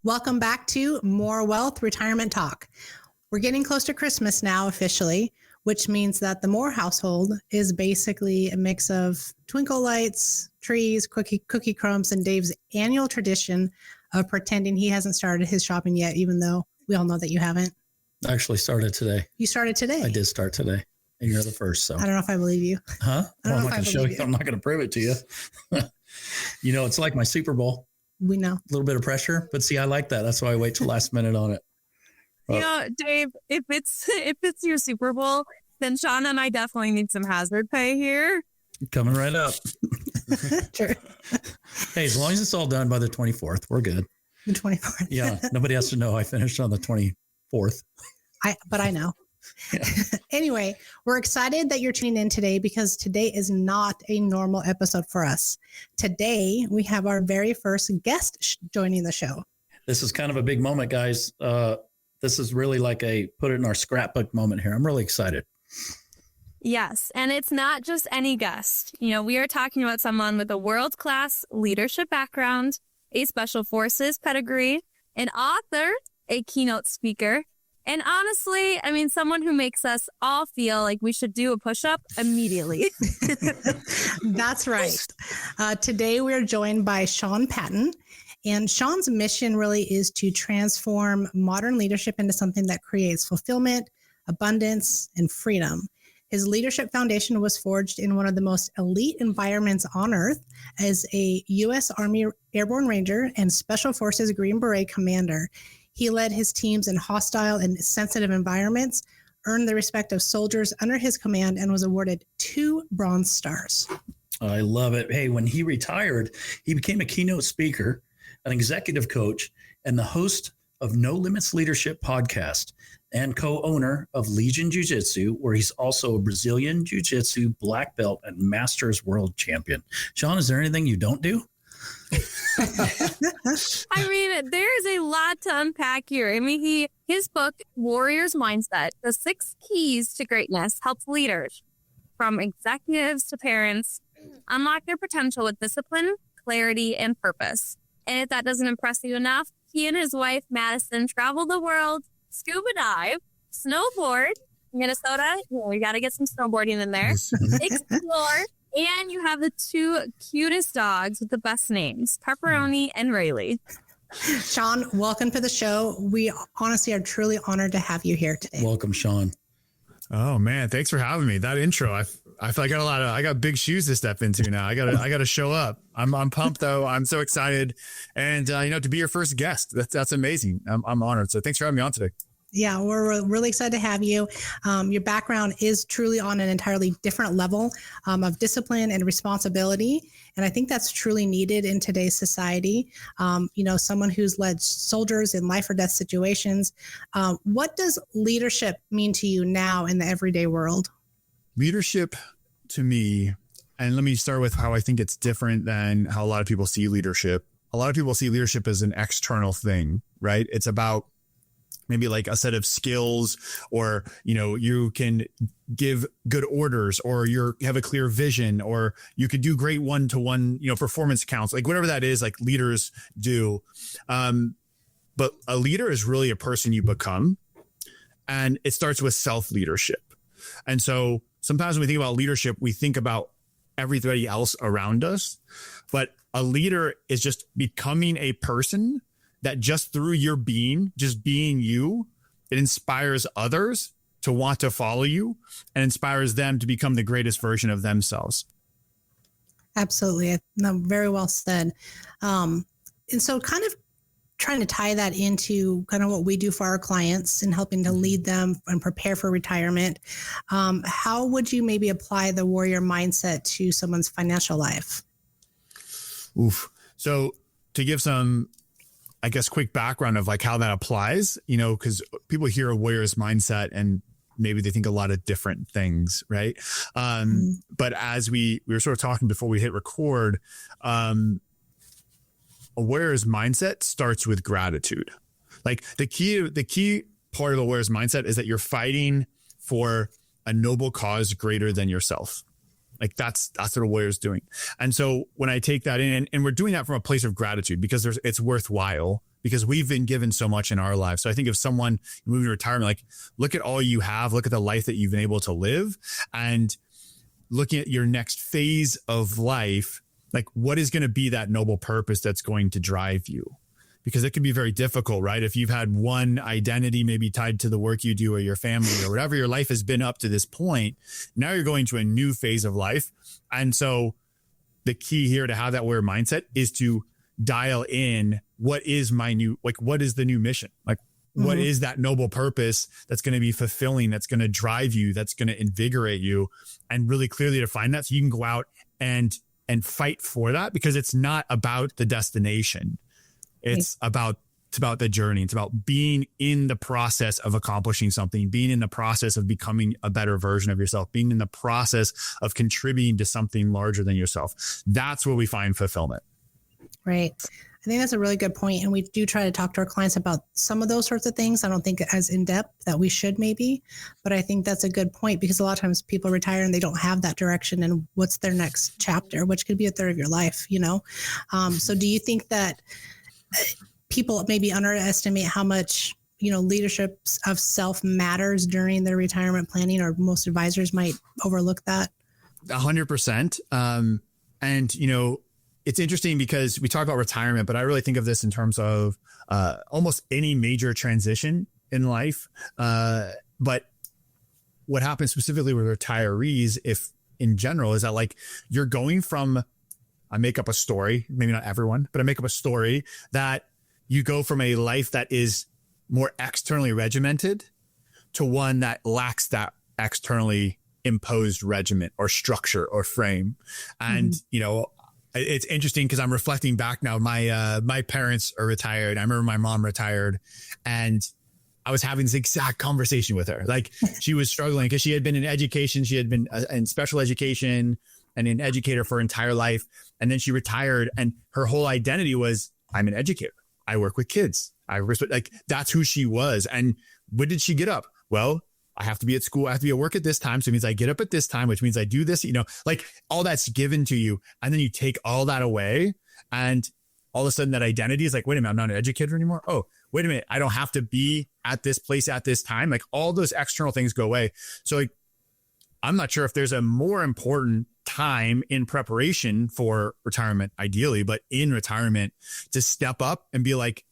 Welcome back to More Wealth Retirement Talk. We're getting close to Christmas now officially, which means that the Moore household is basically a mix of twinkle lights, trees, cookie crumbs, and Dave's annual tradition of pretending he hasn't started his shopping yet, even though we all know that you haven't. I actually started today. You started today? I did start today. And you're the first, so. I don't know if I believe you. Huh? Well, I'm not going to show you. I'm not going to prove it to you. You know, it's like my Super Bowl. We know. A little bit of pressure, but see, I like that. That's why I wait till last minute on it. You know, Dave, if it's your Super Bowl, then Sean and I definitely need some hazard pay here. Coming right up. Sure. Hey, as long as it's all done by the 24th, we're good. The 24th. Yeah. Nobody has to know I finished on the 24th. But I know. Yeah. Anyway, we're excited that you're tuning in today because today is not a normal episode for us. Today, we have our very first guest joining the show. This is kind of a big moment, guys. This is really like a put it in our scrapbook moment here. I'm really excited. Yes, and it's not just any guest. You know, we are talking about someone with a world-class leadership background, a special forces pedigree, an author, a keynote speaker, and honestly, I mean, someone who makes us all feel like we should do a push-up immediately. That's right. Today, we're joined by Sean Patton. And Sean's mission really is to transform modern leadership into something that creates fulfillment, abundance, and freedom. His leadership foundation was forged in one of the most elite environments on earth as a U.S. Army Airborne Ranger and Special Forces Green Beret commander. He led his teams in hostile and sensitive environments, earned the respect of soldiers under his command, and was awarded 2 Bronze Stars. I love it. Hey, when he retired, he became a keynote speaker, an executive coach, and the host of No Limits Leadership podcast and co-owner of Legion Jiu-Jitsu, where he's also a Brazilian Jiu-Jitsu black belt and Masters world champion. Sean, is there anything you don't do? I mean, there's a lot to unpack here. I mean, his book, Warrior's Mindset, The 6 Keys to Greatness, helps leaders from executives to parents unlock their potential with discipline, clarity, and purpose. And if that doesn't impress you enough, he and his wife, Madison, travel the world, scuba dive, snowboard, Minnesota. We got to get some snowboarding in there. Explore. And you have the 2 cutest dogs with the best names, Pepperoni and Rayleigh. Sean, welcome to the show. We honestly are truly honored to have you here today. Welcome, Sean. Oh man, thanks for having me. That intro, I feel like I got big shoes to step into now. I gotta show up. I'm pumped though. I'm so excited, and to be your first guest, that's amazing. I'm honored. So thanks for having me on today. Yeah, we're really excited to have you. Your background is truly on an entirely different level of discipline and responsibility. And I think that's truly needed in today's society. Someone who's led soldiers in life or death situations. What does leadership mean to you now in the everyday world? Leadership to me, and let me start with how I think it's different than how a lot of people see leadership. A lot of people see leadership as an external thing, right? It's about maybe like a set of skills, or, you can give good orders, or you have a clear vision, or you could do great one-to-one, performance counts, like whatever that is, like leaders do. But a leader is really a person you become, and it starts with self-leadership. And so sometimes when we think about leadership, we think about everybody else around us, but a leader is just becoming a person that just through your being, just being you, it inspires others to want to follow you and inspires them to become the greatest version of themselves. Absolutely. No, very well said. And so kind of trying to tie that into kind of what we do for our clients and helping to lead them and prepare for retirement. How would you maybe apply the warrior mindset to someone's financial life? Oof. So to give some, I guess, quick background of like how that applies, because people hear a warrior's mindset and maybe they think a lot of different things, right? But as we were sort of talking before we hit record, a warrior's mindset starts with gratitude. Like the key part of the warrior's mindset is that you're fighting for a noble cause greater than yourself. Like that's what a warrior is doing. And so when I take that in, and we're doing that from a place of gratitude because it's worthwhile, because we've been given so much in our lives. So I think if someone moving to retirement, like look at all you have, look at the life that you've been able to live, and looking at your next phase of life, like what is going to be that noble purpose that's going to drive you? Because it can be very difficult, right? If you've had one identity maybe tied to the work you do or your family or whatever your life has been up to this point, now you're going to a new phase of life. And so the key here to have that warrior mindset is to dial in what is my new, like, what is the new mission? Like, what is that noble purpose that's going to be fulfilling, that's going to drive you, that's going to invigorate you, and really clearly define that so you can go out and fight for that, because it's not about the destination. It's about the journey. It's about being in the process of accomplishing something, being in the process of becoming a better version of yourself, being in the process of contributing to something larger than yourself. That's where we find fulfillment. Right. I think that's a really good point. And we do try to talk to our clients about some of those sorts of things. I don't think as in depth that we should maybe, but I think that's a good point, because a lot of times people retire and they don't have that direction and what's their next chapter, which could be a third of your life, you know? So do you think that people maybe underestimate how much, you know, leadership of self matters during their retirement planning, or most advisors might overlook that? 100%. And, you know, it's interesting because we talk about retirement, but I really think of this in terms of almost any major transition in life. But what happens specifically with retirees, if in general, is that like you're going from, I make up a story, maybe not everyone, but I make up a story that you go from a life that is more externally regimented to one that lacks that externally imposed regiment or structure or frame. And, you know, it's interesting because I'm reflecting back now. My parents are retired. I remember my mom retired, and I was having this exact conversation with her. Like she was struggling because she had been in education. She had been in special education and an educator for her entire life. And then she retired, and her whole identity was, I'm an educator. I work with kids. I respect, like that's who she was. And when did she get up? Well, I have to be at school. I have to be at work at this time. So it means I get up at this time, which means I do this, you know, like all that's given to you. And then you take all that away, and all of a sudden that identity is like, wait a minute, I'm not an educator anymore. Oh, wait a minute. I don't have to be at this place at this time. Like all those external things go away. So like, I'm not sure if there's a more important time in preparation for retirement, ideally, but in retirement to step up and be like,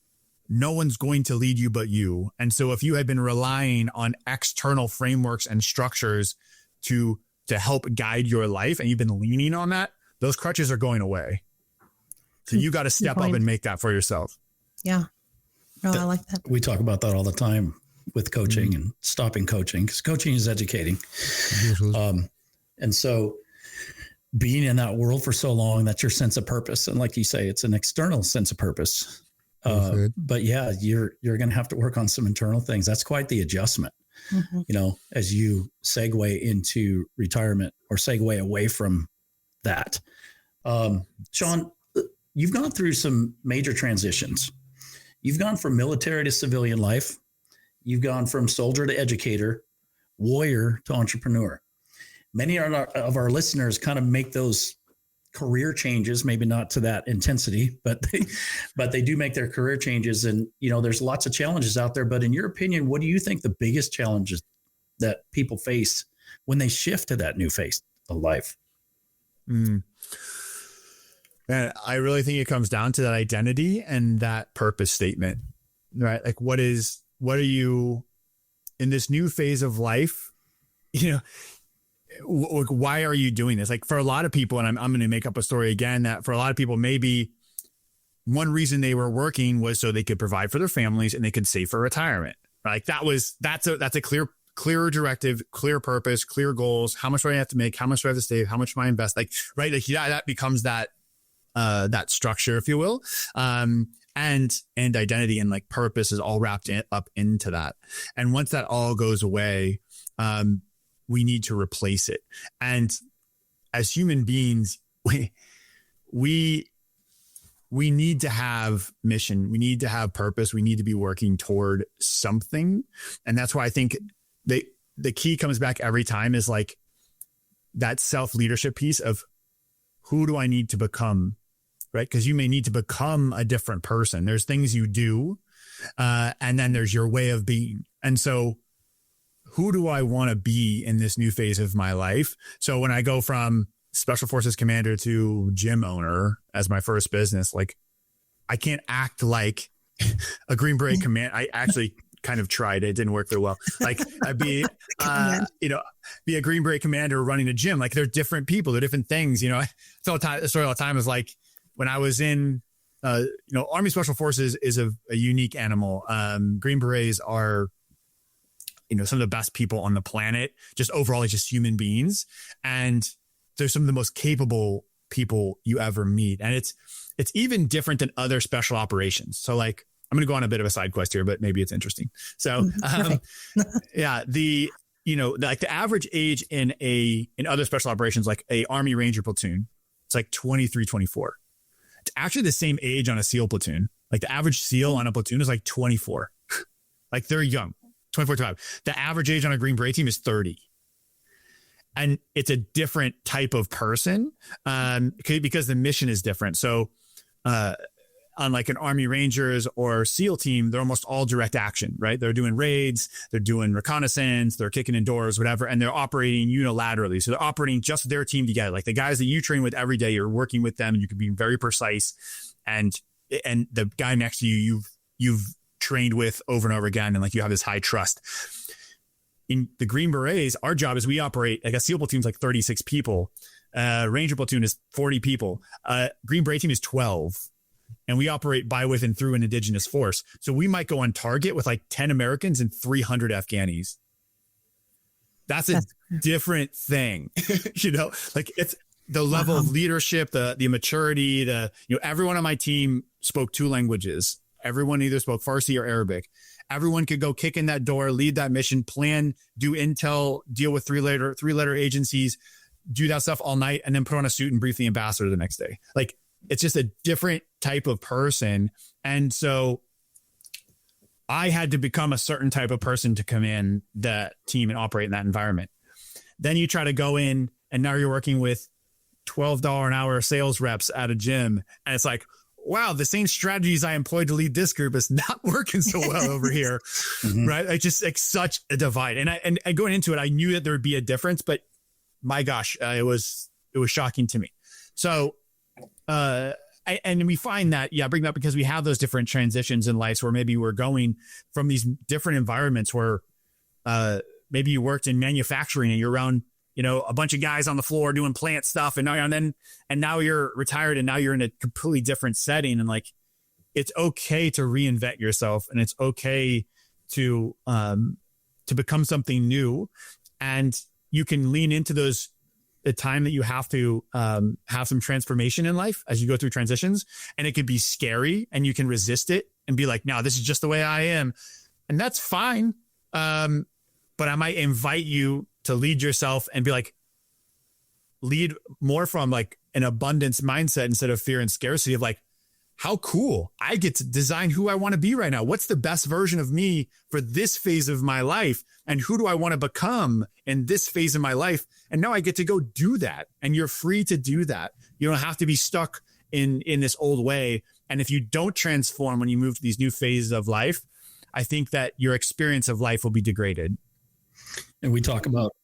no one's going to lead you but you. And so if you had been relying on external frameworks and structures to help guide your life, and you've been leaning on that, those crutches are going away. So you got to step up and make that for yourself. Yeah. No, I like that. We talk about that all the time with coaching and stopping coaching, because coaching is educating. And so being in that world for so long, that's your sense of purpose. And like you say, it's an external sense of purpose. But yeah, you're going to have to work on some internal things. That's quite the adjustment, you know, as you segue into retirement or segue away from that. Sean, you've gone through some major transitions. You've gone from military to civilian life. You've gone from soldier to educator, warrior to entrepreneur. Many of our listeners kind of make those career changes, maybe not to that intensity, but they do make their career changes. And, you know, there's lots of challenges out there. But in your opinion, what do you think the biggest challenges that people face when they shift to that new phase of life? And I really think it comes down to that identity and that purpose statement, right? Like what are you in this new phase of life? You know, why are you doing this? Like for a lot of people, and I'm going to make up a story again, that for a lot of people, maybe one reason they were working was so they could provide for their families and they could save for retirement. Like that's a clearer directive, clear purpose, clear goals. How much do I have to make? How much do I have to save? How much do I invest? Like, right. Like that becomes that structure, if you will. And identity and like purpose is all wrapped up into that. And once that all goes away, we need to replace it. And as human beings, we need to have mission. We need to have purpose. We need to be working toward something. And that's why I think the key comes back every time is like that self-leadership piece of who do I need to become, right? Because you may need to become a different person. There's things you do, and then there's your way of being. And so who do I want to be in this new phase of my life? So when I go from Special Forces commander to gym owner as my first business, like I can't act like a Green Beret command. I actually kind of tried. It didn't work very well. Like I'd be, be a Green Beret commander running a gym. Like they're different people. They're different things. I tell the story all the time is like when I was in, Army Special Forces is a unique animal. Green Berets are, some of the best people on the planet, just overall, just human beings. And they're some of the most capable people you ever meet. And it's even different than other special operations. So like, I'm going to go on a bit of a side quest here, but maybe it's interesting. So, the average age in other special operations, like a Army Ranger platoon, it's like 23, 24. It's actually the same age on a SEAL platoon. Like the average SEAL on a platoon is like 24. Like they're young, 24 to 5. The average age on a Green Beret team is 30. And it's a different type of person because the mission is different. So, on like an Army Rangers or SEAL team, they're almost all direct action, right? They're doing raids, they're doing reconnaissance, they're kicking in doors, whatever, and they're operating unilaterally. So they're operating just their team together. Like the guys that you train with every day, you're working with them and you can be very precise. And the guy next to you've trained with over and over again. And like you have this high trust. In the Green Berets, our job is we operate like a SEAL platoon's like 36 people. Ranger platoon is 40 people. Green Beret team is 12. And we operate by, with, and through an indigenous force. So we might go on target with like 10 Americans and 300 Afghanis. That's a different thing, like it's the level of leadership, the maturity, everyone on my team spoke 2 languages. Everyone either spoke Farsi or Arabic. Everyone could go kick in that door, lead that mission, plan, do intel, deal with three-letter agencies, do that stuff all night, and then put on a suit and brief the ambassador the next day. Like, it's just a different type of person. And so I had to become a certain type of person to command that team and operate in that environment. Then you try to go in and now you're working with $12 an hour sales reps at a gym. And it's like, wow, the same strategies I employed to lead this group is not working so well over here. Mm-hmm. Right. I just like such a divide. And going into it, I knew that there would be a difference, but my gosh, it was shocking to me. So, and we find that, I bring that up because we have those different transitions in life where maybe we're going from these different environments where, maybe you worked in manufacturing and you're around, a bunch of guys on the floor doing plant stuff and now you're retired and now you're in a completely different setting. And like, it's okay to reinvent yourself and it's okay to become something new, and you can lean into the time that you have to have some transformation in life as you go through transitions, and it could be scary and you can resist it and be like, no, this is just the way I am. And that's fine. But I might invite you to lead yourself and be like, lead more from like an abundance mindset instead of fear and scarcity of like, how cool, I get to design who I want to be right now. What's the best version of me for this phase of my life? And who do I want to become in this phase of my life? And now I get to go do that. And you're free to do that. You don't have to be stuck in this old way. And if you don't transform when you move to these new phases of life, I think that your experience of life will be degraded. And we talk about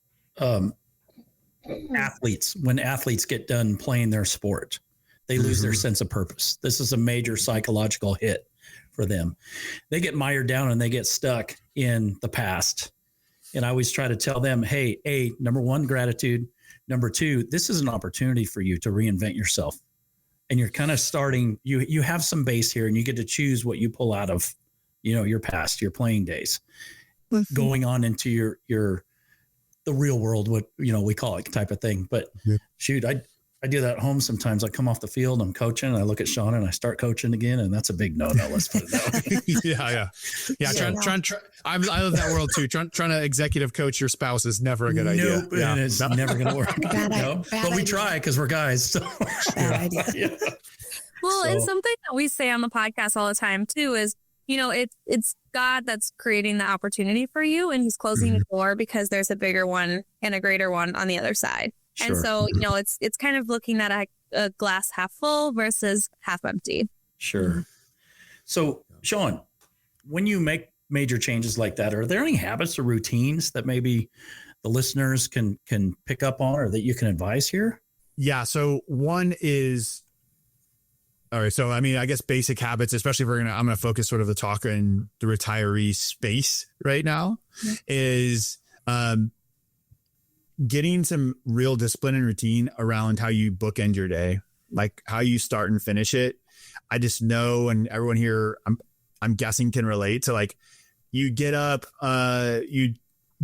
athletes. When athletes get done playing their sport, they lose their sense of purpose. This is a major psychological hit for them. They get mired down and they get stuck in the past. And I always try to tell them, hey, number one, gratitude. Number two, this is an opportunity for you to reinvent yourself. And you're kind of starting, you have some base here and you get to choose what you pull out of, your past, your playing days, going on into the real world, what, we call it type of thing. But shoot, I do that at home sometimes. I come off the field, I'm coaching, and I look at Sean and I start coaching again, and that's a big no-no. Let's put it that way. Yeah. I love that world too. Trying to executive coach your spouse is never a good idea. Nope, and it's never going to work. But we try because we're guys. So. Bad idea. Yeah. Well, and something that we say on the podcast all the time too is, it's God that's creating the opportunity for you, and He's closing the door because there's a bigger one and a greater one on the other side. Sure. And so, it's kind of looking at a glass half full versus half empty. Sure. So, Sean, when you make major changes like that, are there any habits or routines that maybe the listeners can pick up on or that you can advise here? Yeah. So one is, all right. So, I mean, I guess basic habits, especially if I'm going to focus sort of the talk in the retiree space right now, is getting some real discipline and routine around how you bookend your day, like how you start and finish it. I just know, and everyone here, I'm guessing can relate to, like, you get up, you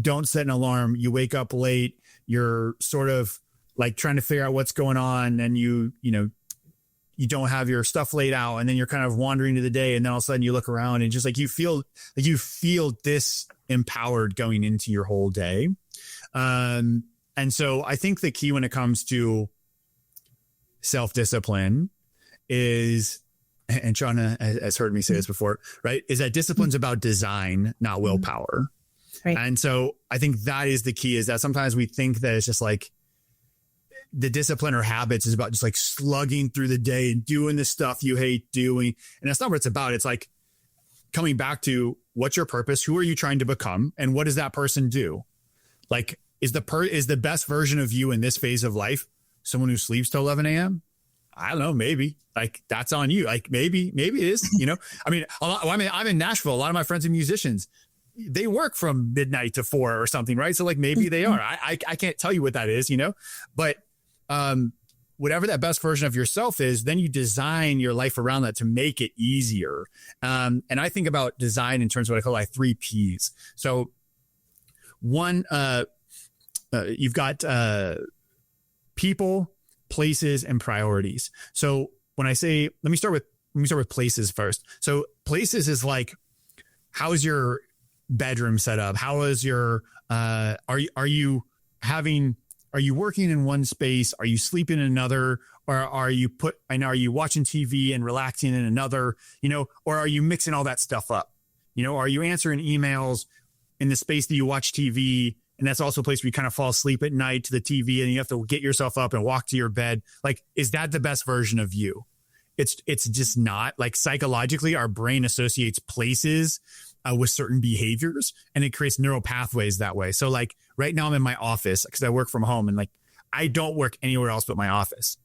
don't set an alarm, you wake up late, you're sort of like trying to figure out what's going on, and you don't have your stuff laid out, and then you're kind of wandering to the day, and then all of a sudden you look around and just like you feel disempowered going into your whole day. And so I think the key when it comes to self-discipline is, and Sean has heard me say this before, right, is that discipline's about design, not willpower. Right. And so I think that is the key, is that sometimes we think that it's just like the discipline or habits is about just like slugging through the day and doing the stuff you hate doing. And that's not what it's about. It's like coming back to, what's your purpose? Who are you trying to become? And what does that person do? Like, is the best version of you in this phase of life someone who sleeps till 11 a.m.? I don't know. Maybe, like, that's on you. Like, maybe it is, I mean, I'm in Nashville. A lot of my friends are musicians. They work from midnight to 4 or something, right? So like, maybe they are. I can't tell you what that is, but whatever that best version of yourself is, then you design your life around that to make it easier. And I think about design in terms of what I call like 3 Ps. So one, you've got people, places, and priorities. So when I say, let me start with places first. So places is like, how is your bedroom set up? How is your, are you working in one space? Are you sleeping in another? Or are you watching TV and relaxing in another, or are you mixing all that stuff up? Are you answering emails in the space that you watch TV? And that's also a place where you kind of fall asleep at night to the TV and you have to get yourself up and walk to your bed. Like, is that the best version of you? It's just not. Like, psychologically, our brain associates places with certain behaviors, and it creates neural pathways that way. So like right now I'm in my office because I work from home, and like I don't work anywhere else but my office.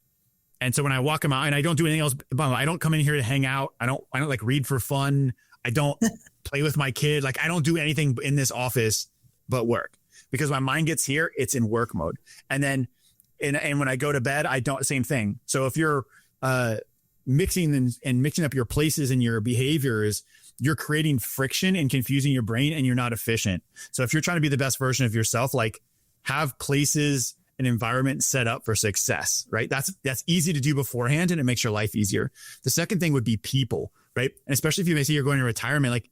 And so when I walk in my, and I don't do anything else, I don't come in here to hang out. I don't like read for fun. I don't play with my kid. Like, I don't do anything in this office but work, because my mind gets here, it's in work mode. And then, and when I go to bed, I don't, same thing. So if you're mixing up your places and your behaviors, you're creating friction and confusing your brain, and you're not efficient. So if you're trying to be the best version of yourself, like, have places and environment set up for success, right? That's easy to do beforehand, and it makes your life easier. The second thing would be people, right? And especially if you may say you're going to retirement, like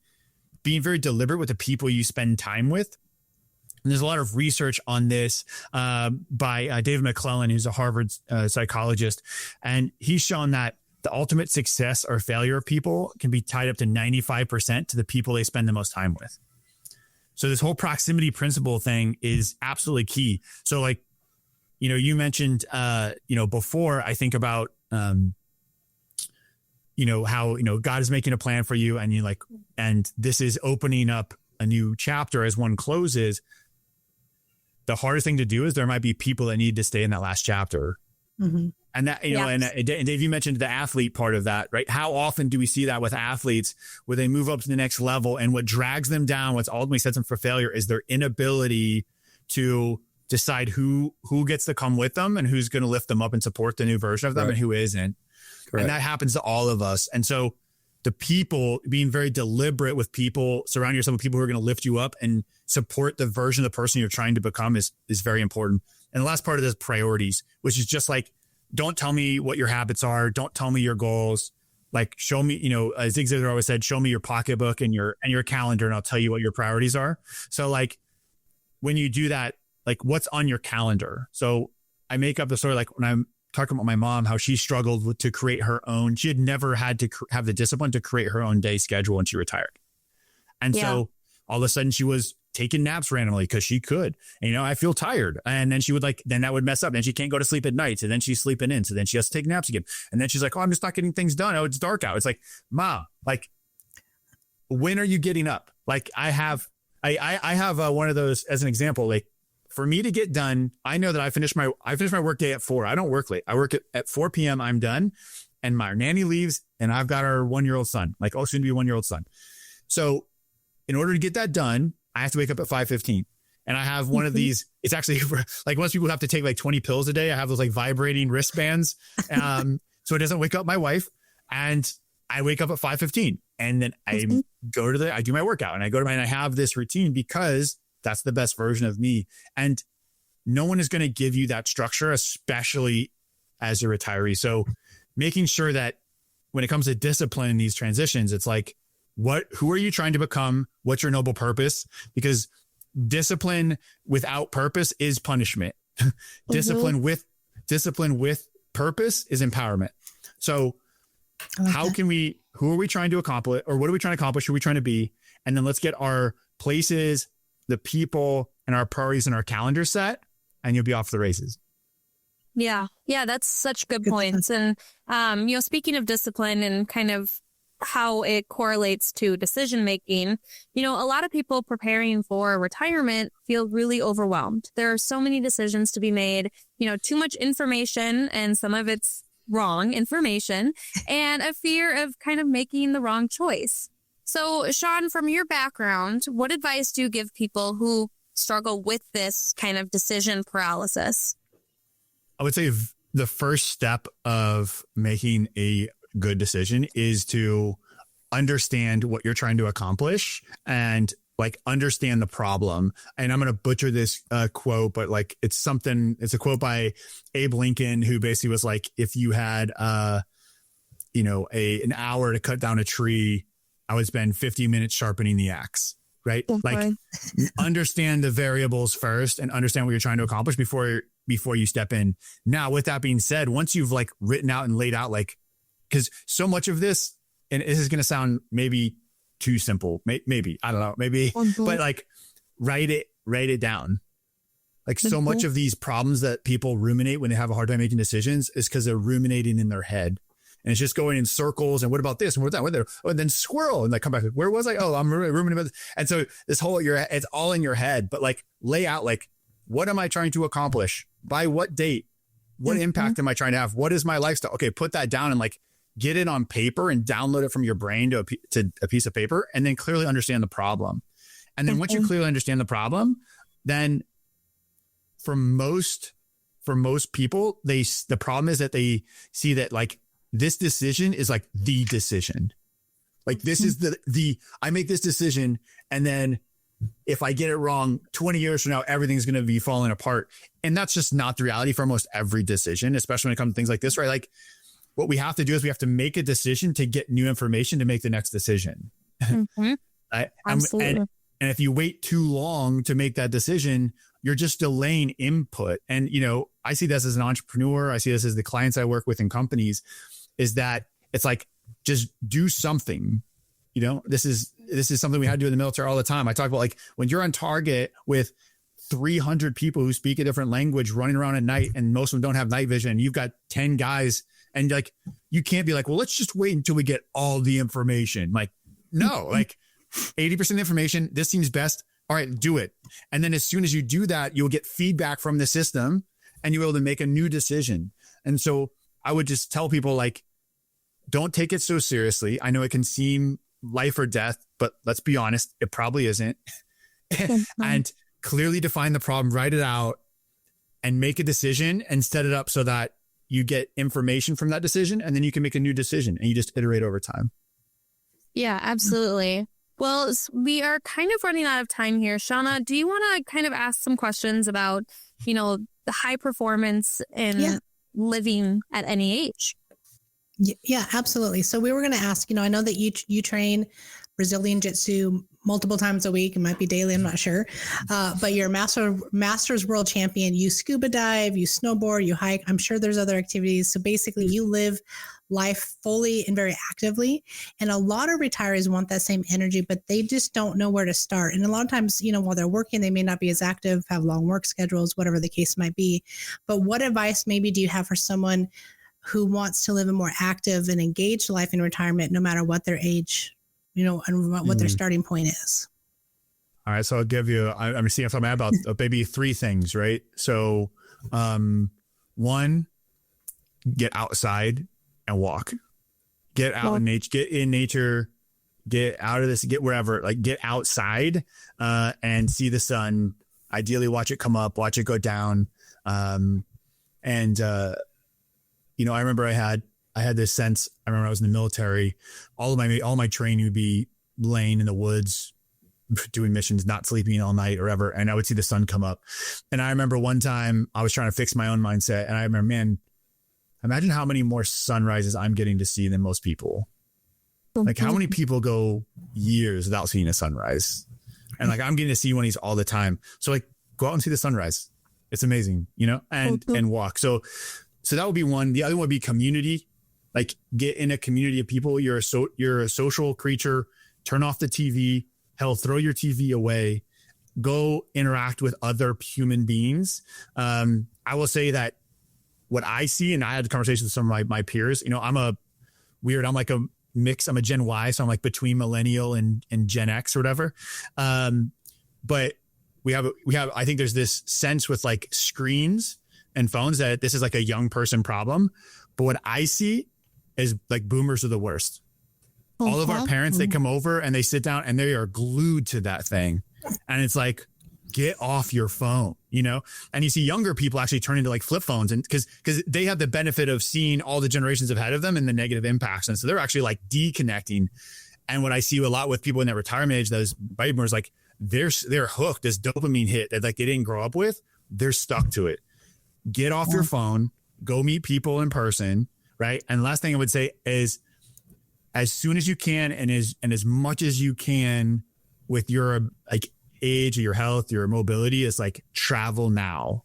being very deliberate with the people you spend time with. And there's a lot of research on this by David McClellan, who's a Harvard psychologist. And he's shown that the ultimate success or failure of people can be tied up to 95% to the people they spend the most time with. So this whole proximity principle thing is absolutely key. So like, you mentioned, before, I think about, how, God is making a plan for you, and and this is opening up a new chapter as one closes. The hardest thing to do is there might be people that need to stay in that last chapter. Mm-hmm. And that, and Dave, you mentioned the athlete part of that, right? How often do we see that with athletes where they move up to the next level, and what drags them down, what's ultimately sets them for failure, is their inability to decide who gets to come with them and who's going to lift them up and support the new version of them, right, and who isn't. Correct. And that happens to all of us. And so the people, being very deliberate with people, surround yourself with people who are going to lift you up and support the version of the person you're trying to become is very important. And the last part of this, priorities, which is just like, don't tell me what your habits are. Don't tell me your goals. Like, show me, as Zig Ziglar always said, show me your pocketbook and your calendar, and I'll tell you what your priorities are. So like, when you do that, like, what's on your calendar? So I make up the story, like when I'm talking about my mom, how she struggled to create her own. She had never had to have the discipline to create her own day schedule when she retired. And so all of a sudden she was taking naps randomly because she could. And, I feel tired. And then she would then that would mess up. And she can't go to sleep at night. So then she's sleeping in. So then she has to take naps again. And then she's like, oh, I'm just not getting things done. Oh, it's dark out. It's like, Ma, when are you getting up? I have one of those as an example. For me to get done, I know that I finish my work day at 4. I don't work late. I work at 4 p.m. I'm done. And my nanny leaves and I've got our 1-year-old son, soon to be 1-year-old son. So in order to get that done, I have to wake up at 5:15. And I have one of these, it's actually most people have to take 20 pills a day. I have those vibrating wristbands. So it doesn't wake up my wife. And I wake up at 5:15 and then I do my workout and and I have this routine because that's the best version of me. And no one is going to give you that structure, especially as a retiree. So making sure that when it comes to discipline in these transitions, it's who are you trying to become? What's your noble purpose? Because discipline without purpose is punishment. Discipline with purpose is empowerment. So who are we trying to accomplish, or what are we trying to accomplish? Who are we trying to be? And then let's get our places, the people, and our priorities and our calendar set, and you'll be off the races. Yeah. Yeah. That's such good points. And, speaking of discipline and kind of how it correlates to decision making, a lot of people preparing for retirement feel really overwhelmed. There are so many decisions to be made, too much information, and some of it's wrong information, and a fear of kind of making the wrong choice. So, Sean, from your background, what advice do you give people who struggle with this kind of decision paralysis? I would say the first step of making a good decision is to understand what you're trying to accomplish and understand the problem. And I'm going to butcher this quote, but it's a quote by Abe Lincoln, who basically was if you had, an hour to cut down a tree, I would spend 50 minutes sharpening the axe, right? Okay. Understand the variables first and understand what you're trying to accomplish before you step in. Now, with that being said, once you've written out and laid out, because so much of this, and this is going to sound maybe too simple, maybe, I don't know, maybe, but write it down. So much of these problems that people ruminate when they have a hard time making decisions is because they're ruminating in their head. And it's just going in circles. And what about this? And what about that? And then squirrel. And come back. Where was I? Oh, I'm ruminating about this. And so this whole, it's all in your head, but lay out, what am I trying to accomplish? By what date? What impact am I trying to have? What is my lifestyle? Okay, put that down and get it on paper and download it from your brain to a piece of paper, and then clearly understand the problem. And then once you clearly understand the problem, then for most people, the problem is that they see that this decision is the decision. This is I make this decision, and then if I get it wrong 20 years from now, everything's going to be falling apart. And that's just not the reality for almost every decision, especially when it comes to things like this, right? What we have to do is we have to make a decision to get new information to make the next decision. Absolutely. And if you wait too long to make that decision, you're just delaying input. And, I see this as an entrepreneur. I see this as the clients I work with in companies, is that it's just do something. This is something we had to do in the military all the time. I talk about when you're on target with 300 people who speak a different language running around at night, and most of them don't have night vision, and you've got 10 guys, and you can't be well, let's just wait until we get all the information. No, 80% of the information, this seems best. All right, do it. And then as soon as you do that, you'll get feedback from the system and you'll be able to make a new decision. And so I would just tell people don't take it so seriously. I know it can seem life or death, but let's be honest, it probably isn't. And clearly define the problem, write it out, and make a decision and set it up so that you get information from that decision, and then you can make a new decision and you just iterate over time. Yeah, absolutely. Well, we are kind of running out of time here. Shauna, do you want to kind of ask some questions about, the high performance in living at any age? Yeah, absolutely. So we were going to ask, I know that you train Brazilian Jiu-Jitsu multiple times a week. It might be daily, I'm not sure. But you're a Masters world champion. You scuba dive, you snowboard, you hike. I'm sure there's other activities. So basically you live life fully and very actively. And a lot of retirees want that same energy, but they just don't know where to start. And a lot of times, while they're working, they may not be as active, have long work schedules, whatever the case might be. But what advice maybe do you have for someone who wants to live a more active and engaged life in retirement, no matter what their age, and what their starting point is? All right. So I'll give you, I'm seeing if I'm about maybe 3 things, right? So, 1, get outside and walk, get out in nature, get in nature, get out of this, get wherever, like get outside, and see the sun, ideally watch it come up, watch it go down. I remember I had this sense, I remember I was in the military, all my training would be laying in the woods, doing missions, not sleeping all night or ever. And I would see the sun come up. And I remember one time I was trying to fix my own mindset. And I remember, man, imagine how many more sunrises I'm getting to see than most people. Like how many people go years without seeing a sunrise? And like, I'm getting to see one of these all the time. So like go out and see the sunrise. It's amazing, and walk. So that would be one. The other one would be community. Like get in a community of people. You're a social creature. Turn off the TV. Hell, throw your TV away. Go interact with other human beings. I will say that what I see, and I had conversations with some of my peers, I'm like a mix. I'm a Gen Y. So I'm like between millennial and Gen X or whatever. But we have, I think there's this sense with like screens and phones that this is like a young person problem. But what I see is like boomers are the worst. All of our parents, they come over and they sit down and they are glued to that thing. And it's like, get off your phone, and you see younger people actually turn into like flip phones, and because they have the benefit of seeing all the generations ahead of them and the negative impacts. And so they're actually like deconnecting. And what I see a lot with people in that retirement age, those baby boomers, like they're hooked, this dopamine hit that like they didn't grow up with. They're stuck to it. Get off your phone, go meet people in person. Right. And last thing I would say is as soon as you can and as much as you can with your like age or your health, your mobility, is like travel now.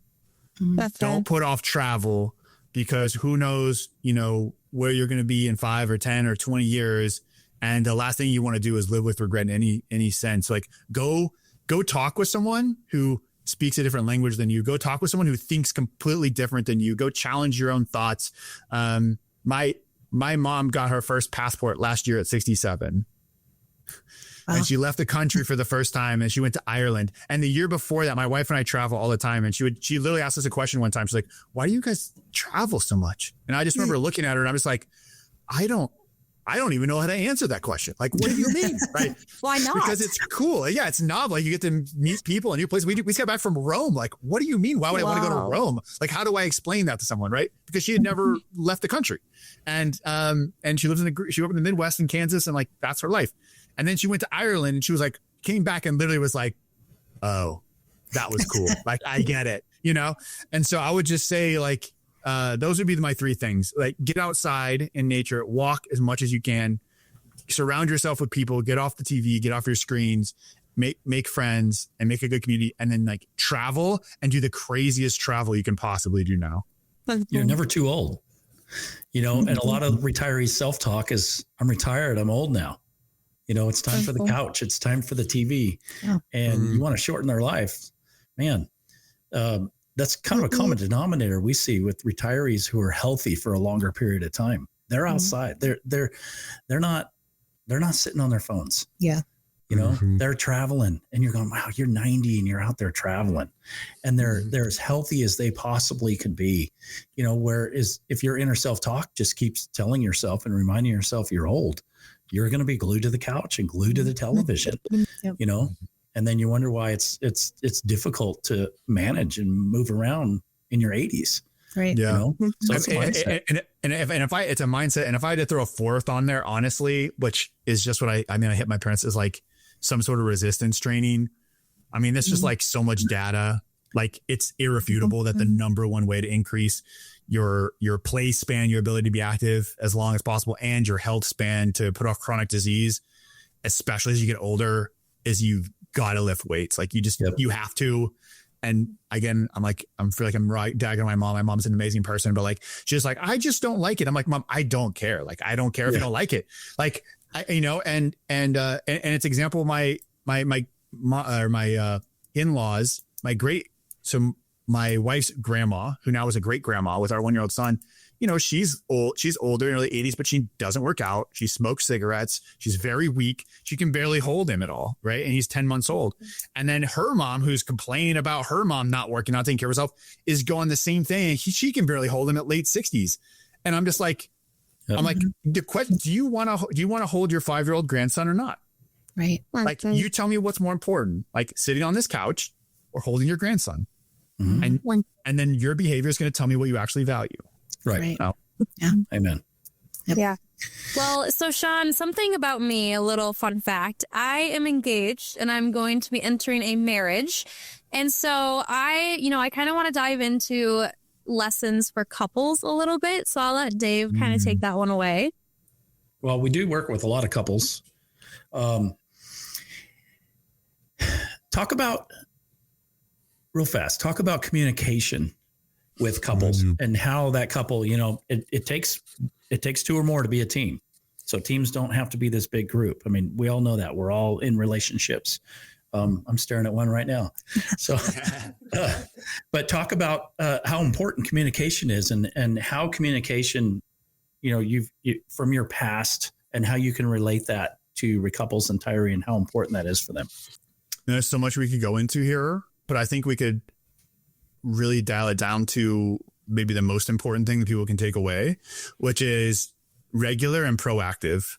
Don't put off travel, because who knows, where you're going to be in 5 or 10 or 20 years. And the last thing you want to do is live with regret in any sense. Like go talk with someone who speaks a different language than you. Go talk with someone who thinks completely different than you. Go challenge your own thoughts. My mom got her first passport last year at 67. And she left the country for the first time, and she went to Ireland. And the year before that, my wife and I travel all the time. And she literally asked us a question one time. She's like, why do you guys travel so much? And I just remember looking at her and I'm just like, I don't even know how to answer that question. Like, what do you mean? Right. Why not? Because it's cool. Yeah. It's novel. Like you get to meet people in new places. We just got back from Rome. Like, what do you mean? Why would I want to go to Rome? Like, how do I explain that to someone? Right. Because she had never left the country. And she lives she grew up in the Midwest in Kansas, and like, that's her life. And then she went to Ireland, and she was like, came back and literally was like, oh, that was cool. Like, I get it,? And so I would just say like, those would be my 3 things. Like get outside in nature, walk as much as you can, surround yourself with people, get off the TV, get off your screens, make friends and make a good community. And then like travel and do the craziest travel you can possibly do now. You're never too old, and a lot of retirees self-talk is I'm retired. I'm old now. It's time for the couch. It's time for the TV. Yeah. And you want to shorten their life, man. That's kind of a common denominator we see with retirees who are healthy for a longer period of time. They're outside. They're not sitting on their phones. Yeah. They're traveling, and you're going, wow, you're 90 and you're out there traveling, and they're as healthy as they possibly could be. Whereas if your inner self-talk just keeps telling yourself and reminding yourself you're old, you're going to be glued to the couch and glued to the television, and then you wonder why it's difficult to manage and move around in your 80s. Right. Yeah. So it's a mindset. And it's a mindset. And if I had to throw a 4th on there, honestly, which is just what I hit my parents, is like some sort of resistance training. I mean, that's just like so much data. Like it's irrefutable that the number one way to increase your play span, your ability to be active as long as possible, and your health span to put off chronic disease especially as you get older, is you've got to lift weights. Like you have to. And again, I feel like I'm dagging my mom. My mom's an amazing person, but like, she's like, I just don't like it. I'm like, Mom, I don't care. Like, I don't care if you don't like it. Like, and it's example, my in-laws, my wife's grandma, who now is a great grandma with our 1-year-old son, she's old, she's older in her late 80s, but she doesn't work out. She smokes cigarettes. She's very weak. She can barely hold him at all. Right. And he's 10 months old. And then her mom, who's complaining about her mom not working out, taking care of herself, is going the same thing. She can barely hold him at late 60s. And I'm just like, the question, do you want to hold your 5-year-old grandson or not? Right. Like, you tell me what's more important, like sitting on this couch or holding your grandson. Mm-hmm. And then your behavior is going to tell me what you actually value. Right. Oh. Yeah. Amen. Yep. Yeah. Well, so Sean, something about me, a little fun fact. I am engaged and I'm going to be entering a marriage. And so I kind of want to dive into lessons for couples a little bit. So I'll let Dave kind of take that one away. Well, we do work with a lot of couples. Talk about communication with couples and how that couple, it takes 2 or more to be a team. So teams don't have to be this big group. I mean, we all know that we're all in relationships. I'm staring at one right now. So, but talk about how important communication is and how communication, you from your past and how you can relate that to couples and Tyree and how important that is for them. There's so much we could go into here, but I think we could really dial it down to maybe the most important thing that people can take away, which is regular and proactive.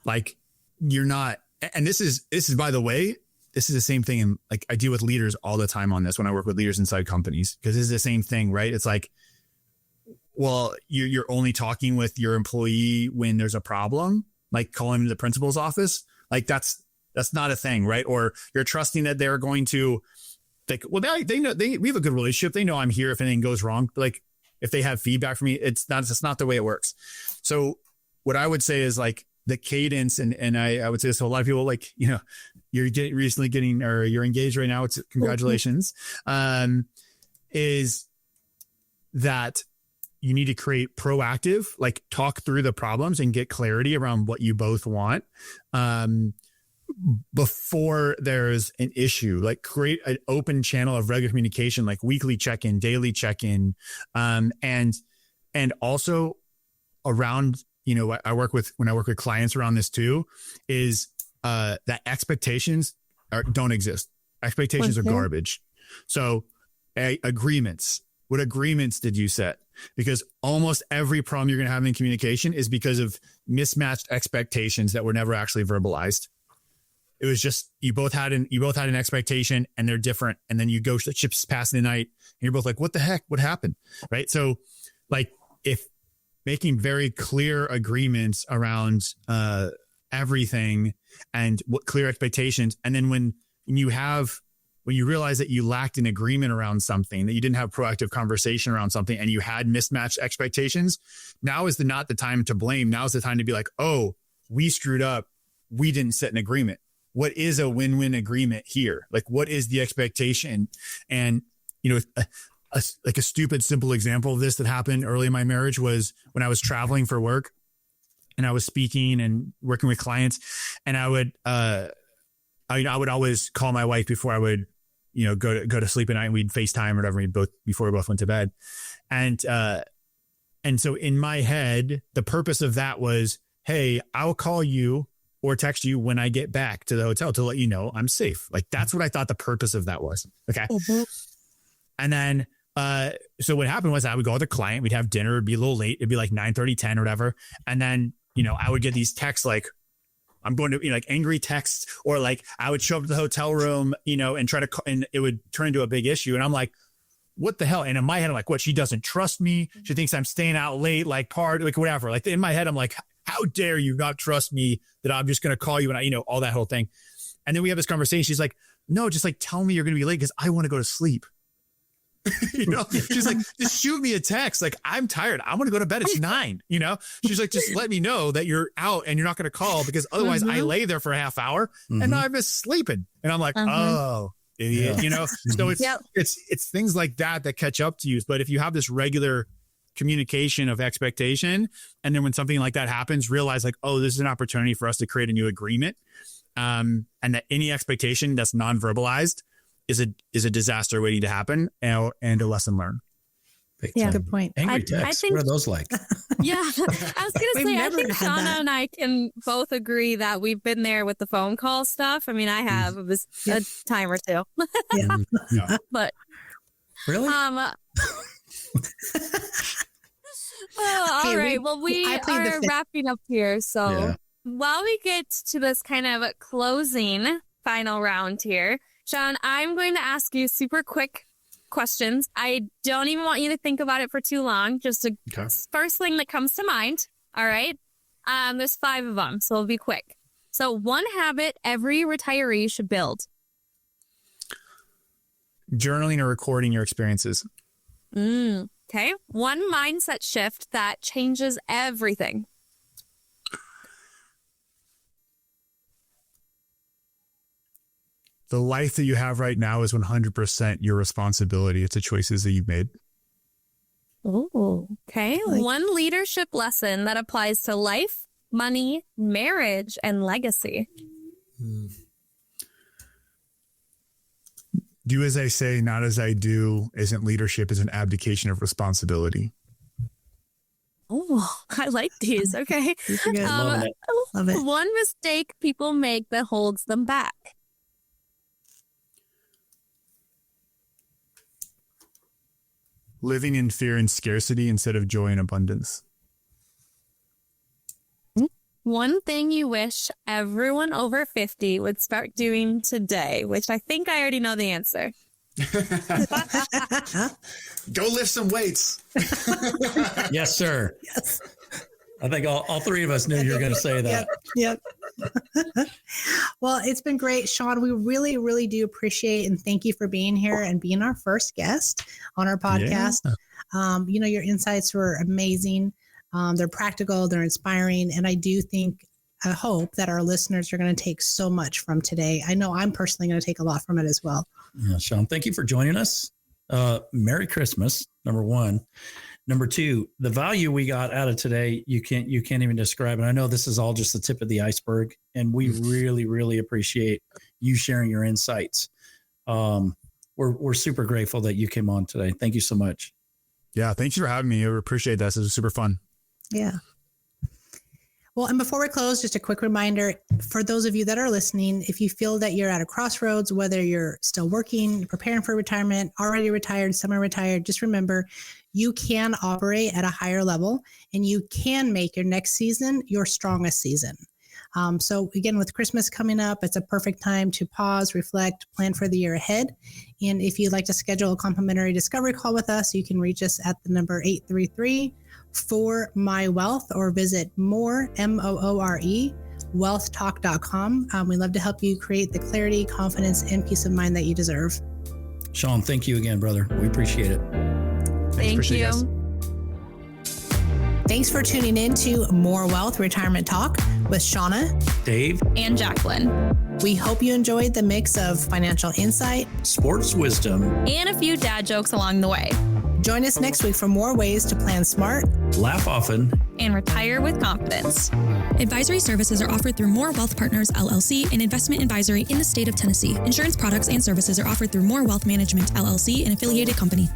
Like, you're not, and this is, by the way, this is the same thing. And like, I deal with leaders all the time on this when I work with leaders inside companies, because this is the same thing, right? It's like, well, you're only talking with your employee when there's a problem, like calling them to the principal's office. Like that's not a thing, right? Or you're trusting that they're going to, like, well, they know we have a good relationship. They know I'm here if anything goes wrong. Like, if they have feedback for me, it's not the way it works. So what I would say is like the cadence, and I would say this to a lot of people, like, you're you're engaged right now. It's congratulations. Is that you need to create proactive, like talk through the problems and get clarity around what you both want. Before there's an issue, like create an open channel of regular communication, like weekly check-in, daily check-in. And also around, when I work with clients around this too, is that expectations don't exist. Expectations are garbage. So agreements, what agreements did you set? Because almost every problem you're going to have in communication is because of mismatched expectations that were never actually verbalized. It was just, you both had an expectation and they're different. And then you go the chips past the night and you're both like, what the heck, what happened? Right. So like, if making very clear agreements around everything and what clear expectations. And then when you realize that you lacked an agreement around something, that you didn't have proactive conversation around something, and you had mismatched expectations, now is not the time to blame. Now is the time to be like, oh, we screwed up. We didn't set an agreement. What is a win-win agreement here? Like, what is the expectation? And, a stupid, simple example of this that happened early in my marriage was when I was traveling for work and I was speaking and working with clients, and I would always call my wife before I would, go to sleep at night, and we'd FaceTime or whatever, before we both went to bed. And so in my head, the purpose of that was, hey, I'll call you or text you when I get back to the hotel to let you know I'm safe. Like, that's what I thought the purpose of that was. Okay. Mm-hmm. And then, so what happened was I would go with the client, we'd have dinner, it'd be a little late. It'd be like 9:30, 10 or whatever. And then, I would get these texts, like, I'm going to, like angry texts, or like I would show up to the hotel room, and try to, and it would turn into a big issue. And I'm like, what the hell? And in my head, I'm like, what? She doesn't trust me. She thinks I'm staying out late, like whatever. Like, in my head, I'm like, how dare you not trust me that I'm just going to call you and all that whole thing. And then we have this conversation. She's like, no, just like tell me you're going to be late because I want to go to sleep. She's like, just shoot me a text. Like, I'm tired. I want to go to bed. It's 9, she's like, just let me know that you're out and you're not going to call, because otherwise I lay there for a half hour and now I'm just sleeping. And I'm like, oh, idiot, So it's things like that catch up to you. But if you have this regular communication of expectation, and then when something like that happens, realize like, oh, this is an opportunity for us to create a new agreement. And that any expectation that's non-verbalized is a disaster waiting to happen, and a lesson learned. Yeah, good point. Angry texts. What are those like? Yeah, I was going to say, I think Shauna and I can both agree that we've been there with the phone call stuff. I mean, I have a time or two. But really? All right. Well, we are wrapping up here. So while we get to this kind of closing final round here, Sean, I'm going to ask you super quick questions. I don't even want you to think about it for too long. Just a first thing that comes to mind. All right. There's 5 of them, so it'll be quick. So one habit every retiree should build. Journaling or recording your experiences. Okay. One mindset shift that changes everything. The life that you have right now is 100% your responsibility. It's the choices that you've made. Oh, okay. One leadership lesson that applies to life, money, marriage, and legacy. Do as I say, not as I do, isn't leadership, is an abdication of responsibility. Oh, I like these. Okay. Love it. One mistake people make that holds them back. Living in fear and scarcity instead of joy and abundance. One thing you wish everyone over 50 would start doing today, which I think I already know the answer. Go lift some weights. Yes, sir. Yes. I think all 3 of us knew you were going to say that. Yep. Well, it's been great, Sean. We really, really do appreciate and thank you for being here and being our first guest on our podcast. Yeah. Your insights were amazing. They're practical, they're inspiring. And I hope that our listeners are going to take so much from today. I know I'm personally going to take a lot from it as well. Yeah, Sean, thank you for joining us. Merry Christmas, number 1. Number 2, the value we got out of today, you can't even describe. And I know this is all just the tip of the iceberg, and we really, really appreciate you sharing your insights. We're super grateful that you came on today. Thank you so much. Yeah, thank you for having me. I appreciate that. This was super fun. Yeah. Well, and before we close, just a quick reminder for those of you that are listening, if you feel that you're at a crossroads, whether you're still working, preparing for retirement, already retired, semi-retired, just remember you can operate at a higher level and you can make your next season your strongest season. So again, with Christmas coming up, it's a perfect time to pause, reflect, plan for the year ahead. And if you'd like to schedule a complimentary discovery call with us, you can reach us at the number 833-4MY-WEALTH or visit wealthtalk.com. We'd love to help you create the clarity, confidence, and peace of mind that you deserve. Sean, thank you again, brother. We appreciate it. Thank you. Thanks for tuning in to More Wealth Retirement Talk with Shauna, Dave, and Jacqueline. We hope you enjoyed the mix of financial insight, sports wisdom, and a few dad jokes along the way. Join us next week for more ways to plan smart, laugh often, and retire with confidence. Advisory services are offered through More Wealth Partners, LLC, an investment advisory in the state of Tennessee. Insurance products and services are offered through More Wealth Management, LLC, an affiliated company.